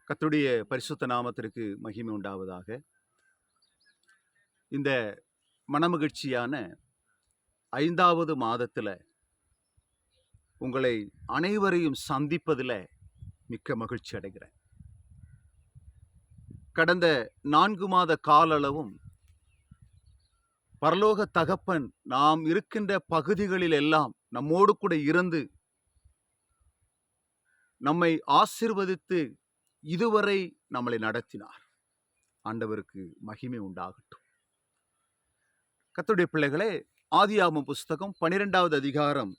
கர்த்தருடைய பரிசுத்த நாமத்திற்கு மகிமை உண்டாவதாக. இந்த மனமகிழ்ச்சியான 5வது மாதத்துல உங்களை அனைவரையும் சந்திப்பதில் மிக்க மகிழ்ச்சி அடைகிறேன். கடந்த 4 மாத காலளவும் பரலோக தகப்பன் நாம் இருக்கின்ற பகுதிகளில் எல்லாம் நம்மோடு கூட இருந்து நம்மை ஆசீர்வதித்து இதுவரை நம்மளை நடத்தினார். ஆண்டவருக்கு மகிமை உண்டாகட்டும். கர்த்தருடைய பிள்ளைகளே, ஆதியாகமம் புஸ்தகம் 12வது அதிகாரம்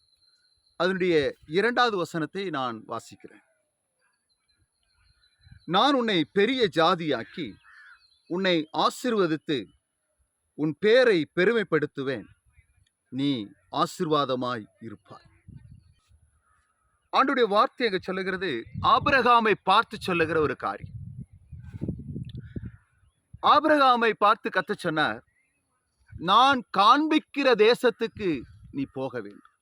அதனுடைய 2வது வசனத்தை நான் வாசிக்கிறேன். நான் உன்னை பெரிய ஜாதியாக்கி உன்னை ஆசீர்வதித்து உன் பேரை பெருமைப்படுத்துவேன், நீ ஆசீர்வாதமாய் இருப்பாய். ஆண்டவருடைய வார்த்தை அங்க சொல்லுகிறது, ஆபிரகாமை பார்த்து சொல்லுகிற ஒரு காரியம். ஆபிரகாமை பார்த்து கர்த்தர் சொன்னார், நான் காண்பிக்கிற தேசத்துக்கு நீ போக வேண்டும்.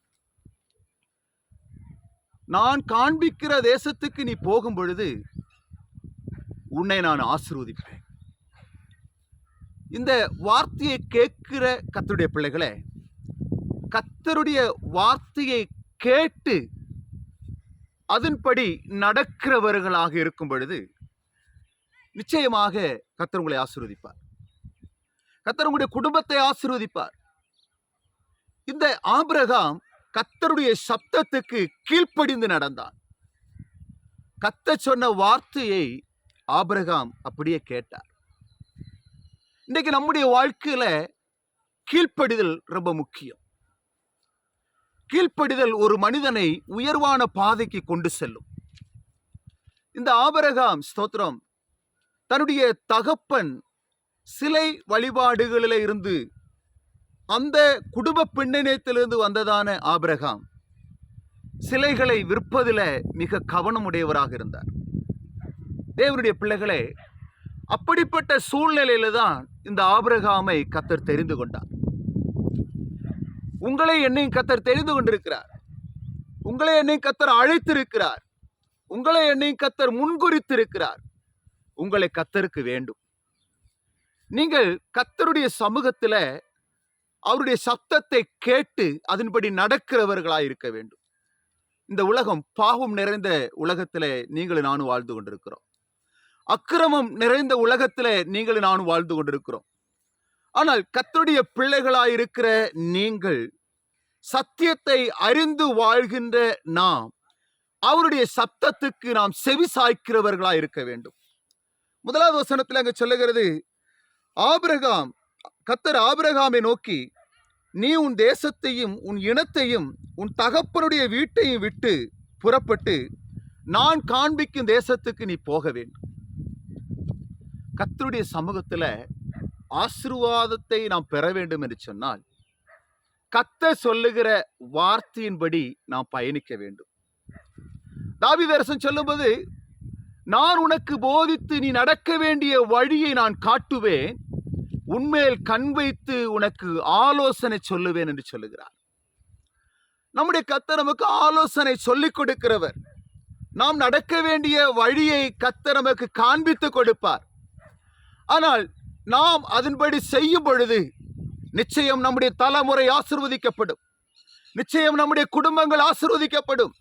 நான் காண்பிக்கிற தேசத்துக்கு நீ போகும் பொழுது உன்னை நான் ஆசீர்வதிப்பேன். இந்த வார்த்தையை கேட்கிற கர்த்தருடைய பிள்ளைகளே, கர்த்தருடைய வார்த்தையை கேட்டு அதன்படி நடக்கிறவர்களாக இருக்கும் பொழுது நிச்சயமாக கர்த்தர் உங்களை ஆசீர்வதிப்பார். கர்த்தர் உங்களுடைய குடும்பத்தை ஆசீர்வதிப்பார். இந்த ஆபிரகாம் கர்த்தருடைய சப்தத்துக்கு கீழ்ப்படிந்து நடந்தான். கர்த்தர் சொன்ன வார்த்தையை ஆபிரகாம் அப்படியே கேட்டார். இன்றைக்கு நம்முடைய வாழ்க்கையில கீழ்ப்படிதல் ரொம்ப முக்கியம். கீழ்ப்படிதல் ஒரு மனிதனை உயர்வான பாதைக்கு கொண்டு செல்லும். இந்த ஆபிரகாம் ஸ்தோத்திரம் தன்னுடைய தகப்பன் சிலை வழிபாடுகளில் இருந்து, அந்த குடும்ப பின்னணியத்திலிருந்து வந்ததான ஆபிரகாம் சிலைகளை விற்பதில் மிக கவனமுடையவராக இருந்தார். தேவனுடைய பிள்ளைகளே, அப்படிப்பட்ட சூழ்நிலையில தான் இந்த ஆபிரகாமை கர்த்தர் தெரிந்து கொண்டார். உங்களை என்னையும் கர்த்தர் தெரிந்து கொண்டிருக்கிறார். உங்களை என்னையும் கர்த்தர் அழைத்திருக்கிறார். உங்களை என்னையும் கர்த்தர் முன்குறித்திருக்கிறார். உங்களை கர்த்தருக்கு வேண்டும். நீங்கள் கர்த்தருடைய சமூகத்தில் அவருடைய சத்தத்தை கேட்டு அதன்படி நடக்கிறவர்களாய் இருக்க வேண்டும். இந்த உலகம் பாவம் நிறைந்த உலகத்தில் நீங்களும் நானும் வாழ்ந்து கொண்டிருக்கிறோம். அக்கிரமம் நிறைந்த உலகத்தில் நீங்களும் நானும் வாழ்ந்து கொண்டிருக்கிறோம். ஆனால் கர்த்தருடைய பிள்ளைகளாய் இருக்கிற நீங்கள், சத்தியத்தை அறிந்து வாழ்கின்ற நாம், அவருடைய சத்தத்துக்கு நாம் செவி சாய்க்கிறவர்களாய் இருக்க வேண்டும். 1வது வசனத்தில் அங்க சொல்லுகிறது, ஆபிரகாம், கர்த்தர் ஆபிரகாமை நோக்கி, நீ உன் தேசத்தையும் உன் இனத்தையும் உன் தகப்பனுடைய வீட்டையும் விட்டு புறப்பட்டு நான் காண்பிக்கும் தேசத்துக்கு நீ போக வேண்டும். கர்த்தருடைய சமூகத்தில் ஆசீர்வாதத்தை நாம் பெற வேண்டும் என்று சொன்னால் கர்த்தர் சொல்லுகிற வார்த்தையின்படி நாம் பயணிக்க வேண்டும். தாவீது அரசன் சொல்லும்போது, நான் உனக்கு போதித்து நீ நடக்க வேண்டிய வழியை நான் காட்டுவேன், உன்மேல் கண் வைத்து உனக்கு ஆலோசனை சொல்லுவேன் என்று சொல்லுகிறார். நம்முடைய கர்த்தர் நமக்கு ஆலோசனை சொல்லிக் கொடுக்கிறவர். நாம் நடக்க வேண்டிய வழியை கர்த்தர் நமக்கு காண்பித்து கொடுப்பார். ஆனால் நாம் அதன்படி செய்யும் பொழுது நிச்சயம் நம்முடைய தலைமுறை ஆசீர்வதிக்கப்படும். நிச்சயம் நம்முடைய குடும்பங்கள் ஆசீர்வதிக்கப்படும்.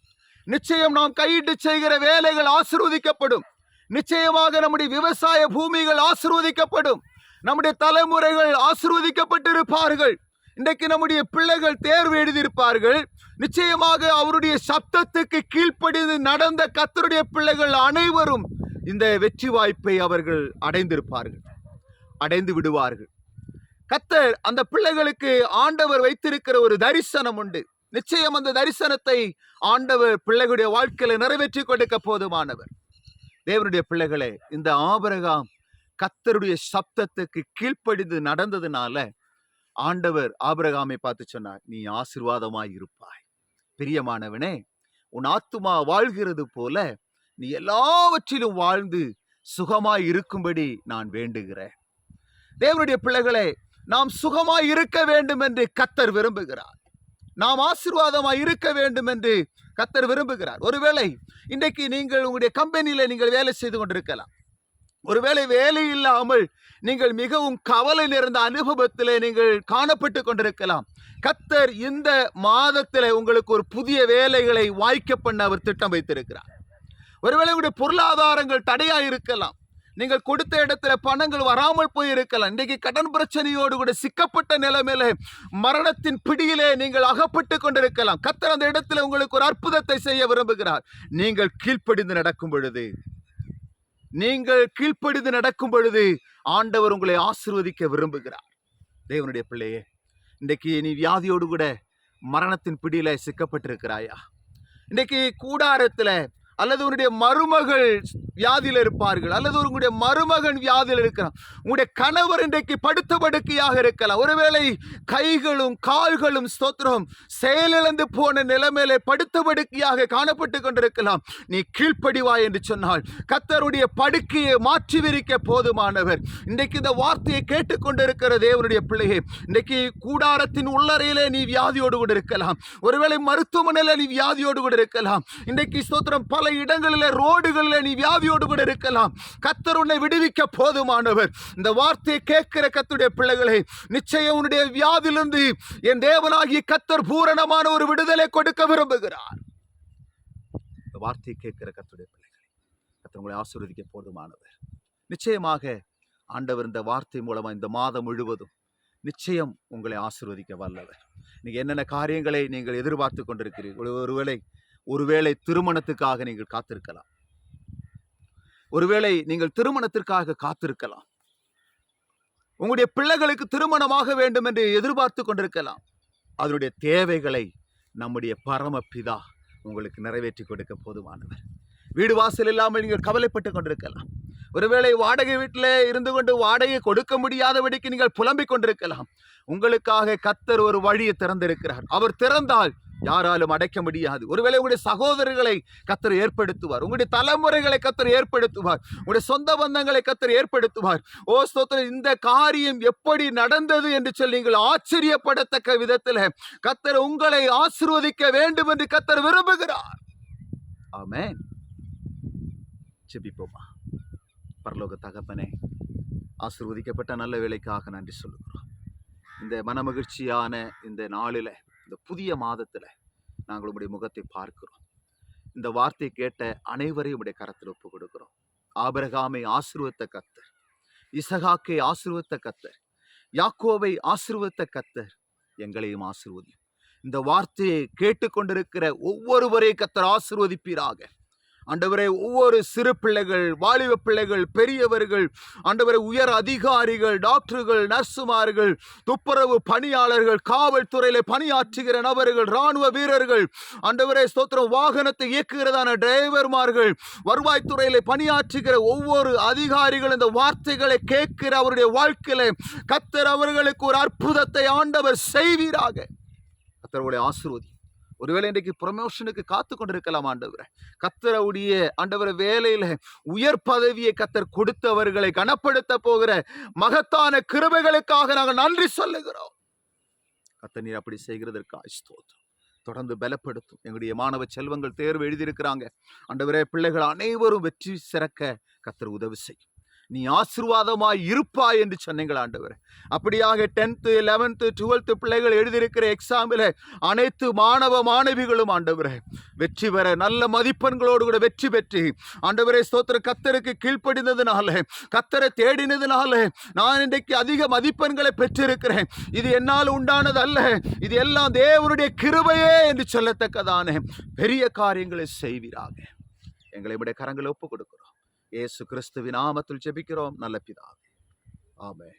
நிச்சயம் நாம் கையிட்டு செய்கிற வேலைகள் ஆசீர்வதிக்கப்படும். நிச்சயமாக நம்முடைய விவசாய பூமிகள் ஆசீர்வதிக்கப்படும். நம்முடைய தலைமுறைகள் ஆசீர்வதிக்கப்பட்டிருப்பார்கள். இன்றைக்கு நம்முடைய பிள்ளைகள் தேர்வு எழுதியிருப்பார்கள். நிச்சயமாக அவருடைய சப்தத்துக்கு கீழ்ப்படிந்து நடந்த கர்த்தருடைய பிள்ளைகள் அனைவரும் இந்த வெற்றி வாய்ப்பை அவர்கள் அடைந்திருப்பார்கள், அடைந்து விடுவார்கள். கர்த்தர் அந்த பிள்ளைகளுக்கு ஆண்டவர் வைத்திருக்கிற ஒரு தரிசனம் உண்டு. நிச்சயம் அந்த தரிசனத்தை ஆண்டவர் பிள்ளைகளுடைய வாழ்க்கையில நிறைவேற்றி கொடுக்க போதுமானவர். தேவனுடைய பிள்ளைகளே, இந்த ஆபிரகாம் கர்த்தருடைய சப்தத்துக்கு கீழ்ப்படிந்து நடந்ததுனால ஆண்டவர் ஆபிரகாமை பார்த்து சொன்னார், நீ ஆசீர்வாதமாய் இருப்பாய். பிரியமானவனே, உன் ஆத்துமா வாழ்கிறது போல நீ எல்லாவற்றிலும் வாழ்ந்து சுகமாய் இருக்கும்படி நான் வேண்டுகிறேன். தேவனுடைய பிள்ளைகளே, நாம் சுகமாய் இருக்க வேண்டும் என்று கர்த்தர் விரும்புகிறார். நாம் ஆசீர்வாதமாய் இருக்க வேண்டும் என்று கர்த்தர் விரும்புகிறார். ஒருவேளை இன்றைக்கு நீங்கள் உங்களுடைய கம்பெனியில நீங்கள் வேலை செய்து கொண்டிருக்கலாம். ஒருவேளை வேலை இல்லாமல் நீங்கள் மிகவும் கவலை நிறைந்த அனுபவத்திலே நீங்கள் காணப்பட்டு கொண்டிருக்கலாம். கர்த்தர் இந்த மாதத்திலே உங்களுக்கு ஒரு புதிய வேலைகளை வாய்க்க பண்ண அவர் திட்டம் வைத்திருக்கிறார். ஒருவேளை உங்களுடைய பொருளாதாரங்கள் தடையா இருக்கலாம். நீங்கள் கொடுத்த இடத்துல பணங்கள் வராமல் போயிருக்கலாம். இன்றைக்கு கடன் பிரச்சனையோடு கூட சிக்கப்பட்ட நிலைமையில மரணத்தின் பிடியிலே நீங்கள் அகப்பட்டு கொண்டிருக்கலாம். கர்த்தர் அந்த இடத்துல உங்களுக்கு ஒரு அற்புதத்தை செய்ய விரும்புகிறார். நீங்கள் கீழ்ப்படிந்து நடக்கும் பொழுது ஆண்டவர் உங்களை ஆசீர்வதிக்க விரும்புகிறார். தேவனுடைய பிள்ளையே, இன்றைக்கு நீ வியாதியோடு கூட மரணத்தின் பிடியில சிக்கப்பட்டிருக்கிறாயா? இன்றைக்கு கூடாரத்துல அல்லது உன்னுடைய மருமகள் வியாதியில் இருப்பார்கள், அல்லது உங்களுடைய மருமகன் வியாதியில் இருக்கிறான். உங்களுடைய கணவர் இன்றைக்கு படுத்த படுக்கையாக இருக்கலாம். ஒருவேளை கைகளும் கால்களும் ஸ்தோத்திரம் செயலிழந்து போன நிலைமையிலே படுத்த படுக்கையாக காணப்பட்டு கொண்டிருக்கலாம். நீ கீழ்ப்படிவாய் என்று சொன்னால் கர்த்தருடைய படுக்கையை மாற்றி விரிக்க போதுமானவர். இன்றைக்கு இந்த வார்த்தையை கேட்டுக்கொண்டிருக்கிற தேவனுடைய பிள்ளையே, இன்றைக்கு கூடாரத்தின் உள்ளறையிலே நீ வியாதியோடு கூட இருக்கலாம். ஒருவேளை மருத்துவமனையில நீ வியாதியோடு கூட இருக்கலாம். இன்றைக்கு ஸ்தோத்திரம் பல இடங்களிலே ரோடுகளில் நீ வியாதியோடு கூட இருக்கலாம். கர்த்தர் உன்னை விடுவிக்க போதுமானவர். இந்த வார்த்தையை கேட்கிற கர்த்தருடைய பிள்ளைகளே, நிச்சயம் உன்னுடைய வியாதியிலிருந்து என் தேவனாகிய கர்த்தர் பூரணமான ஒரு விடுதலை கொடுக்க விரும்புகிறார். இந்த வார்த்தையை கேட்கிற கர்த்தருடைய பிள்ளைகளே, கர்த்தர் உங்களை ஆசீர்வதிக்க போதுமானவர். நிச்சயமாக ஆண்டவர் இந்த வார்த்தை மூலமா இந்த மாதம் முழுவதும் நிச்சயம் உங்களை ஆசீர்வதிக்க வல்லவர். நீங்க என்னென்ன காரியங்களை நீங்கள் எதிர்பார்த்து கொண்டிருக்கிறீர்கள்? ஒருவேளை திருமணத்துக்காக நீங்கள் காத்திருக்கலாம். ஒருவேளை நீங்கள் திருமணத்திற்காக காத்திருக்கலாம். உங்களுடைய பிள்ளைகளுக்கு திருமணமாக வேண்டும் என்று எதிர்பார்த்து கொண்டிருக்கலாம். அதனுடைய தேவைகளை நம்முடைய பரமபிதா உங்களுக்கு நிறைவேற்றி கொடுக்க போதுமானவர். வீடு வாசல் இல்லாமல் நீங்கள் கவலைப்பட்டு கொண்டிருக்கலாம். ஒருவேளை வாடகை வீட்டில் இருந்து கொண்டு வாடகை கொடுக்க முடியாதபடிக்கு நீங்கள் புலம்பிக் கொண்டிருக்கலாம். உங்களுக்காக கர்த்தர் ஒரு வழியை திறந்திருக்கிறார். அவர் திறந்தால் யாராலும் அடைக்க முடியாது. ஒருவேளை உங்களுடைய சகோதரர்களை கர்த்தர் ஏற்படுத்துவார். உங்களுடைய தலைமுறைகளை கர்த்தர் ஏற்படுத்துவார். உங்களுடைய சொந்த பந்தங்களை கர்த்தர் ஏற்படுத்துவார். ஓ ஸ்தோத்திரம், இந்த காரியம் எப்படி நடந்தது என்று சொல்லி நீங்கள் ஆச்சரியப்படத்தக்க விதத்தில் கர்த்தர் உங்களை ஆசீர்வதிக்க வேண்டும் என்று கர்த்தர் விரும்புகிறார். ஆமென். ஜெபிப்போமா. பரலோக தகப்பனே, ஆசீர்வதிக்கப்பட்ட நல்ல வேலைக்காக நன்றி சொல்லுகிறோம். இந்த மனமகிழ்ச்சியான இந்த நாளில, இந்த புதிய மாதத்துல நாங்கள் உங்களுடைய முகத்தை பார்க்கிறோம். இந்த வார்த்தை கேட்ட அனைவரையும் உடைய கரத்தில் ஒப்பு கொடுக்கிறோம். ஆபிரகாமை ஆசீர்வதித்த கர்த்தர், இசகாக்கை ஆசீர்வதித்த கர்த்தர், யாக்கோபை ஆசீர்வதித்த கர்த்தர் எங்களையும் ஆசீர்வதியும். இந்த வார்த்தையை கேட்டுக்கொண்டிருக்கிற ஒவ்வொருவரையும் கர்த்தர் ஆசீர்வதிப்பீராக. ஆண்டவரே, ஒவ்வொரு சிறு பிள்ளைகள், வாலிப பிள்ளைகள், பெரியவர்கள், ஆண்டவரே, உயர் அதிகாரிகள், டாக்டர்கள், நர்சுமார்கள், துப்புரவு பணியாளர்கள், காவல்துறையில பணியாற்றுகிற நபர்கள், இராணுவ வீரர்கள், ஆண்டவரே ஸ்தோத்திரம், வாகனத்தை இயக்குகிறதான டிரைவர்மார்கள், வருவாய்த்துறையில பணியாற்றுகிற ஒவ்வொரு அதிகாரிகள் இந்த வார்த்தைகளை கேட்கிற அவருடைய வாழ்க்கையில கர்த்தர் அவர்களுக்கு ஒரு அற்புதத்தை ஆண்டவர் செய்வீராக. கர்த்தருடைய ஆசீர்வதி. ஒருவேளை இன்றைக்கு ப்ரமோஷனுக்கு காத்து கொண்டிருக்கலாம். ஆண்டவரை, கர்த்தருடைய ஆண்டவரை வேலையில உயர் பதவியை கர்த்தர் கொடுத்தவர்களை கனப்படுத்த போகிற மகத்தான கிருபைகளுக்காக நாங்கள் நன்றி சொல்லுகிறோம். கர்த்தர் நீர் அப்படி செய்கிறதற்காக ஸ்தோத்திரம். தொடர்ந்து பலப்படுத்தும். எங்களுடைய மாணவ செல்வங்கள் தேர்வு எழுதியிருக்கிறாங்க. ஆண்டவரே, பிள்ளைகள் அனைவரும் வெற்றி சிறக்க கர்த்தர் உதவி செய்யும். நீ ஆசீர்வாதமாய் இருப்பாய் என்று சொன்னீங்கள் ஆண்டவரே. அப்படியாக 10th 11th 12th பிள்ளைகள் எழுதியிருக்கிற எக்ஸாமில் அனைத்து மாணவ மாணவிகளும் ஆண்டவரே வெற்றி பெற, நல்ல மதிப்பெண்களோடு கூட வெற்றி பெற்று ஆண்டவரே ஸ்தோத்திர, கர்த்தருக்கு கீழ்ப்படிந்ததுனால, கர்த்தரை தேடினதுனால நான் இன்றைக்கு அதிக மதிப்பெண்களை பெற்றிருக்கிறேன். இது என்னால் உண்டானது அல்ல, இது எல்லாம் தேவனுடைய கிருபையே என்று சொல்லத்தக்கதான பெரிய காரியங்களை செய்வீராக. எங்களை விட கரங்களை ஒப்புக் கொடுக்கிறோம். இயேசு கிறிஸ்துவின் நாமத்தில் ஜெபிக்கிறோம் நல்ல பிதாவே. ஆமென்.